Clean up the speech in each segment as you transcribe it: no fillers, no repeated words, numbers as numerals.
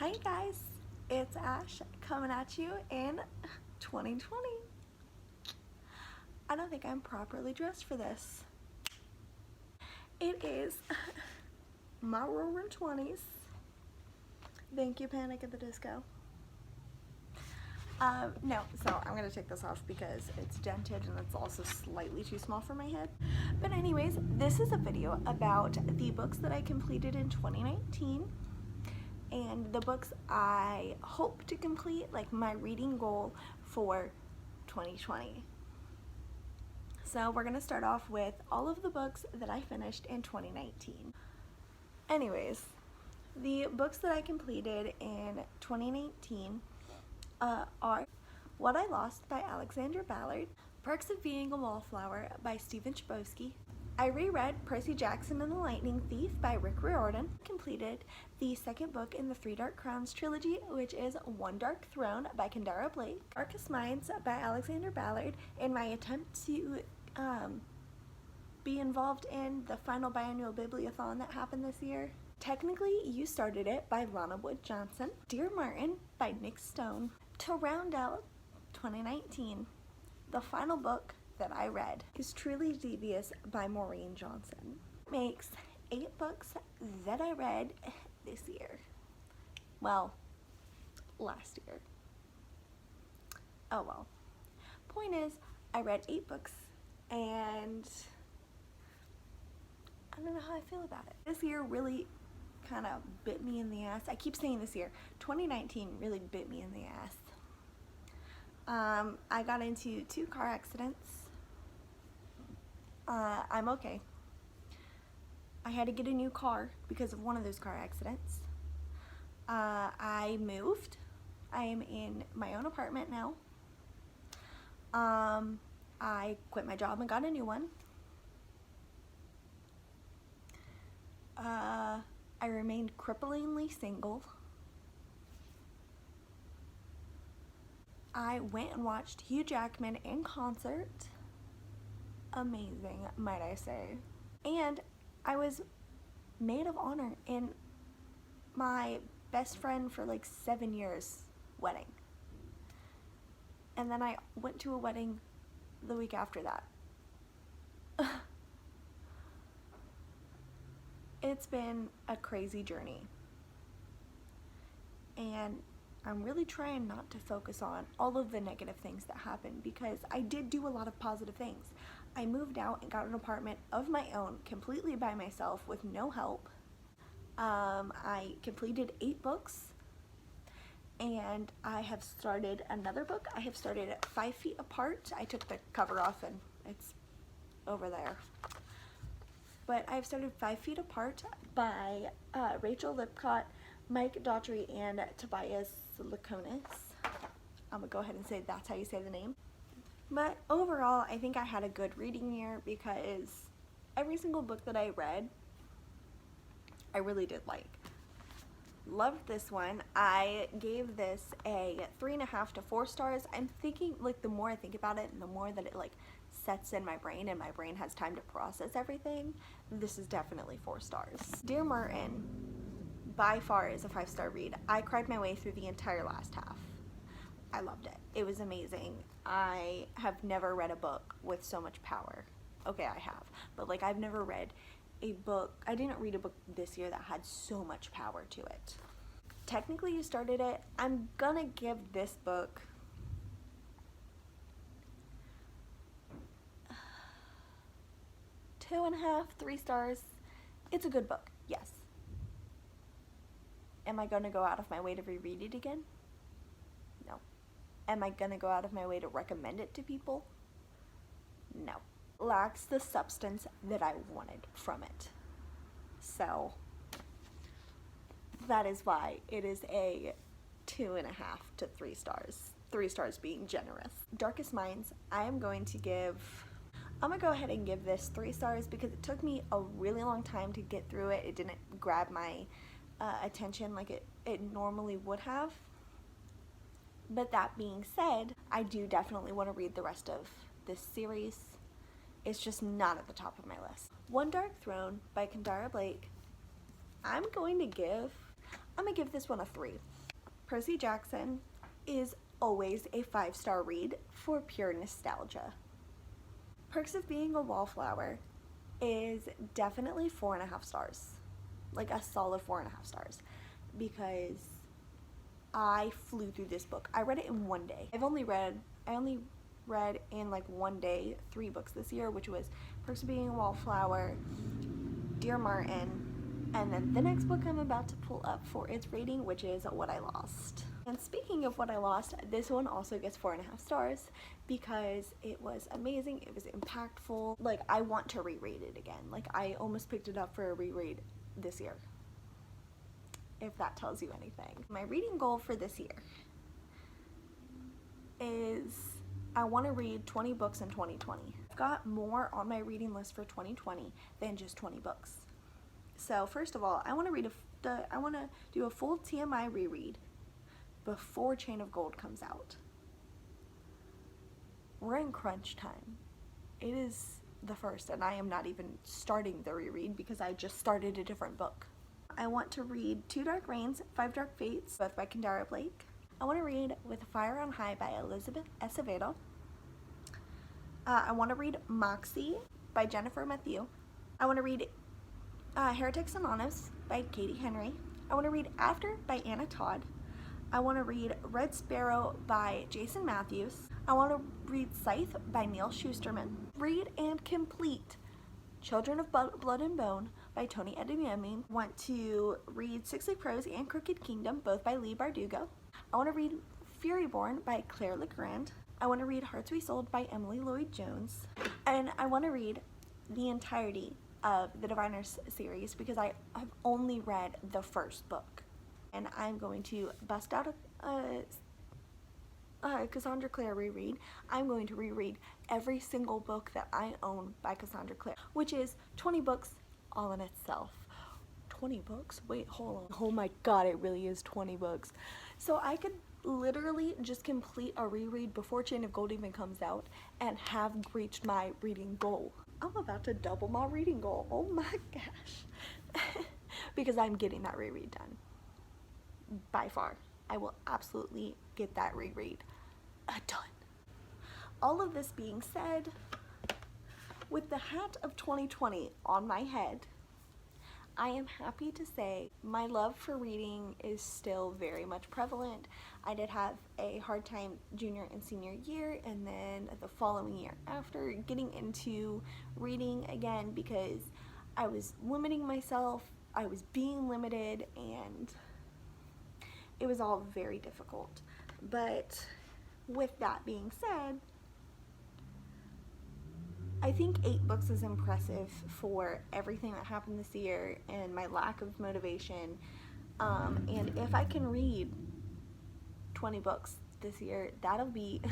Hi guys, it's Ash coming at you in 2020. I don't think I'm properly dressed for this. It is my roaring 20s. Thank you, Panic at the Disco. No, so I'm gonna take this off because it's dented and it's also slightly too small for my head. But anyways, this is a video about the books that I completed in 2019 and the books I hope to complete, like my reading goal for 2020. So we're gonna start off with all of the books that I finished in 2019. Anyways, the books that I completed in 2019 are What I Lost by Alexandra Ballard, Perks of Being a Wallflower by Stephen Chbosky. I reread Percy Jackson and the Lightning Thief by Rick Riordan. Completed the second book in the Three Dark Crowns trilogy, which is One Dark Throne by Kendara Blake. Darkest Minds by Alexandra Ballard in my attempt to be involved in the final biannual bibliothon that happened this year. Technically You Started It by Lana Wood Johnson. Dear Martin by Nick Stone. To round out 2019, the final book that I read is Truly Devious by Maureen Johnson. Makes 8 books that I read this year. Well, last year. Oh well. Point is, I read 8 books and I don't know how I feel about it. This year really kind of bit me in the ass. I keep saying this year. 2019 really bit me in the ass. I got into 2 car accidents. I'm okay. I had to get a new car because of one of those car accidents. I moved. I am in my own apartment now. I quit my job and got a new one. I remained cripplingly single. I went and watched Hugh Jackman in concert. Amazing, might I say. And I was maid of honor in my best friend for like 7 years wedding. And then I went to a wedding the week after that. It's been a crazy journey. And I'm really trying not to focus on all of the negative things that happened because I did do a lot of positive things. I moved out and got an apartment of my own completely by myself with no help. I completed 8 books and I have started another book. I have started 5 Feet Apart. I took the cover off and it's over there. But I've started 5 Feet Apart by Rachel Lipcott, Mike Daughtry, and Tobias Laconis. I'm gonna go ahead and say that's how you say the name. But overall, I think I had a good reading year because every single book that I read, I really did like. Loved this one. I gave this a 3.5 to 4 stars. I'm thinking, like, the more I think about it and the more that it like sets in my brain and my brain has time to process everything, this is definitely 4 stars. Dear Martin, by far is a 5-star read. I cried my way through the entire last half. I loved it. It was amazing. I have never read a book with so much power. Okay, I have, but like I've never read a book, I didn't read a book this year that had so much power to it. Technically You Started It. I'm gonna give this book two and a half, 3 stars. It's a good book, yes. Am I gonna go out of my way to reread it again? No. Am I gonna go out of my way to recommend it to people? No. Lacks the substance that I wanted from it. So that is why it is a 2.5 to 3 stars. 3 stars being generous. Darkest Minds, I'm gonna go ahead and give this 3 stars because it took me a really long time to get through it. It didn't grab my attention like it normally would have. But that being said, I do definitely want to read the rest of this series. It's just not at the top of my list. One Dark Throne by Kendara Blake. I'm going to give I'm gonna give this one a 3. Percy Jackson is always a 5-star read for pure nostalgia. Perks of Being a Wallflower is definitely 4.5 stars. Like a solid 4.5 stars. Because I flew through this book. I read it in one day. I only read in like one day 3 books this year, which was Perks of Being a Wallflower, Dear Martin, and then the next book I'm about to pull up for its rating, which is What I Lost. And speaking of What I Lost, this one also gets 4.5 stars because it was amazing, it was impactful. Like, I want to reread it again. Like, I almost picked it up for a reread this year, if that tells you anything. My reading goal for this year is I want to read 20 books in 2020. I've got more on my reading list for 2020 than just 20 books. So first of all, I want to do a full TMI reread before Chain of Gold comes out. We're in crunch time. It is the 1st, and I am not even starting the reread because I just started a different book. I want to read 2 Dark Reigns, 5 Dark Fates, both by Kendara Blake. I want to read With Fire on High by Elizabeth Acevedo. I want to read Moxie by Jennifer Mathieu. I want to read Heretics Anonymous by Katie Henry. I want to read After by Anna Todd. I want to read Red Sparrow by Jason Matthews. I want to read Scythe by Neil Shusterman. Read and complete Children of Blood and Bone by Tony Adeyemi. I want to read Sixty Crows and Crooked Kingdom, both by Leigh Bardugo. I want to read Furyborn by Claire Legrand. I want to read Hearts We Sold by Emily Lloyd-Jones. And I want to read the entirety of the Diviners series because I have only read the first book. And I'm going to bust out a Cassandra Clare reread. I'm going to reread every single book that I own by Cassandra Clare, which is 20 books all in itself. 20 books? Wait, hold on. Oh my god, it really is 20 books. So I could literally just complete a reread before Chain of Gold even comes out and have reached my reading goal. I'm about to double my reading goal. Oh my gosh. Because I'm getting that reread done. By far. I will absolutely get that reread done. All of this being said, with the hat of 2020 on my head, I am happy to say my love for reading is still very much prevalent. I did have a hard time junior and senior year, and then the following year after getting into reading again because I was limiting myself, I was being limited, and it was all very difficult. But with that being said, I think 8 books is impressive for everything that happened this year and my lack of motivation. And if I can read 20 books this year, that'll be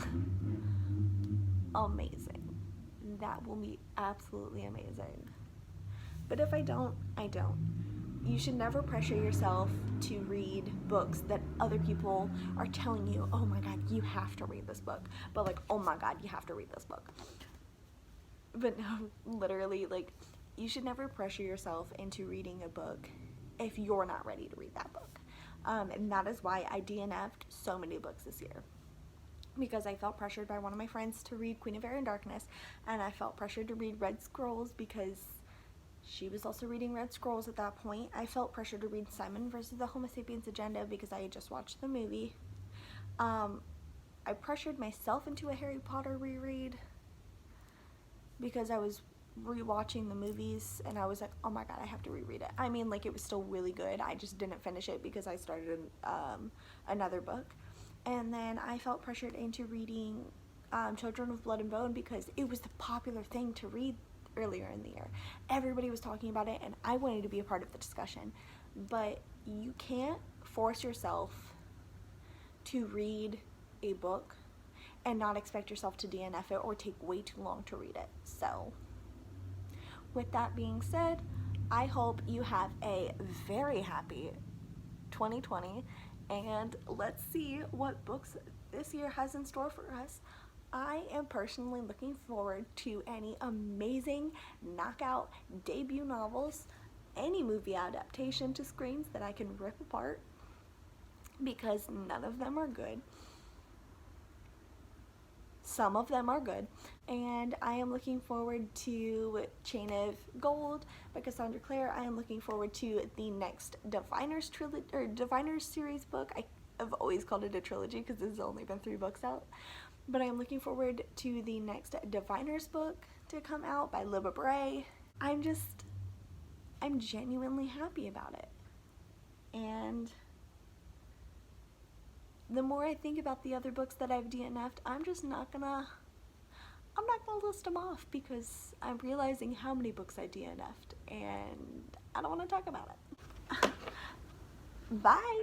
amazing. That will be absolutely amazing. But if I don't, I don't. You should never pressure yourself to read books that other people are telling you, oh my god, you have to read this book. But like, oh my god, you have to read this book. But no, literally, like, you should never pressure yourself into reading a book if you're not ready to read that book. And that is why I DNF'd so many books this year. Because I felt pressured by one of my friends to read Queen of Air and Darkness, and I felt pressured to read Red Scrolls because she was also reading Red Scrolls at that point. I felt pressured to read Simon versus the Homo Sapiens Agenda because I had just watched the movie. I pressured myself into a Harry Potter reread because I was rewatching the movies and I was like, oh my god, I have to reread it. I mean, like, it was still really good. I just didn't finish it because I started another book. And then I felt pressured into reading Children of Blood and Bone because it was the popular thing to read earlier in the year. Everybody was talking about it and I wanted to be a part of the discussion. But you can't force yourself to read a book and not expect yourself to DNF it or take way too long to read it. So, with that being said, I hope you have a very happy 2020, and let's see what books this year has in store for us. I am personally looking forward to any amazing knockout debut novels, any movie adaptation to screens that I can rip apart, because none of them are good. Some of them are good, and I am looking forward to Chain of Gold by Cassandra Clare. I am looking forward to the next Diviners trilogy or Diviners series book. I've always called it a trilogy because there's only been 3 books out, but I am looking forward to the next Diviners book to come out by Libba Bray. I'm genuinely happy about it, and the more I think about the other books that I've DNF'd, I'm not gonna list them off because I'm realizing how many books I DNF'd and I don't want to talk about it. Bye!